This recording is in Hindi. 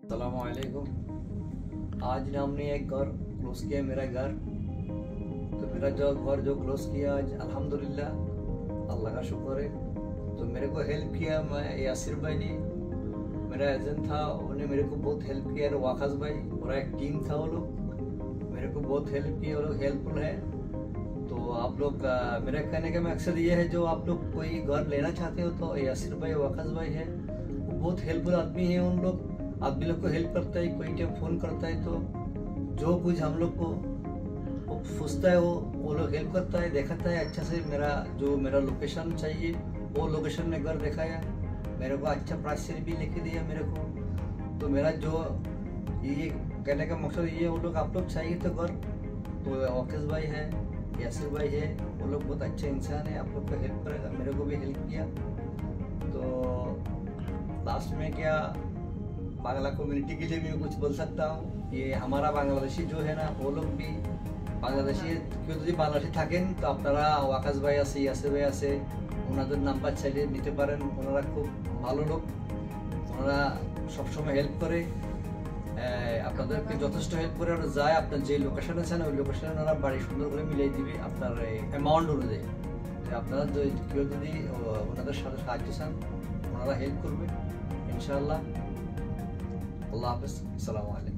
अस्सलामुअलैकुम। आज ना हमने एक घर क्लोज किया, मेरा घर। तो मेरा जो क्लोज किया आज, अल्हम्दुलिल्लाह, अल्लाह का शुक्र है। तो मेरे को हेल्प किया मैं यासिर भाई ने, मेरा एजेंट था, उन्होंने मेरे को बहुत हेल्प किया। और वाकस भाई, पूरा एक टीम था, वो लोग मेरे को बहुत हेल्प किया, वो लोग हेल्पफुल है। तो आप लोग मेरा कहने का मकसद ये है, जो आप लोग कोई घर लेना चाहते हो तो यासिर भाई, वाकस भाई है, वो बहुत हेल्पफुल आदमी है। उन लोग आदमी लोग को हेल्प करता है, कोई टाइम फ़ोन करता है तो जो कुछ हम लोग को वो पूछता है, वो लोग हेल्प करता है, दिखाता है अच्छा से। मेरा लोकेशन चाहिए, वो लोकेशन में घर दिखाया, मेरे को अच्छा प्राइस से भी लेके दिया मेरे को। तो मेरा जो ये कहने का मकसद ये, वो लोग आप लोग चाहिए तो घर, तो वाकिस भाई है, यासिर भाई है, वो लोग बहुत अच्छे इंसान है, आप लोग को हेल्प करेगा, मेरे को भी हेल्प किया। तो लास्ट में क्या, बांग्ला कम्युनिटी के लिए भी मैं कुछ बोल सकता हूँ। ये हमारा बांग्लादेशी जो है ना, वो लोग भी बांग्लादेशी, क्यों যদি বাংলাদেশে থাকেন তো আপনারা ওয়াকাস ভাই আছে, ইয়াসির ভাই আছে, ওনাদের নাম্বার চাইলে নিতে পারেন। ওনারা খুব ভালো লোক, ওনারা সবসময় হেল্প করে, আপনাদেরকে যথেষ্ট হেল্প করে। ওরা যায় আপনার যে লোকেশন আছে না, ওই লোকেশনে ওনারা বাড়ি সুন্দর করে মিলিয়ে দিবে আপনার অ্যামাউন্ট অনুযায়ী। আপনারা কেউ যদি ওনাদের সাথে সাহায্য চান, ওনারা হেল্প করবে ইনশাআল্লাহ। अल्लाह हाफ़िज़। अस्सलामु अलैकुम।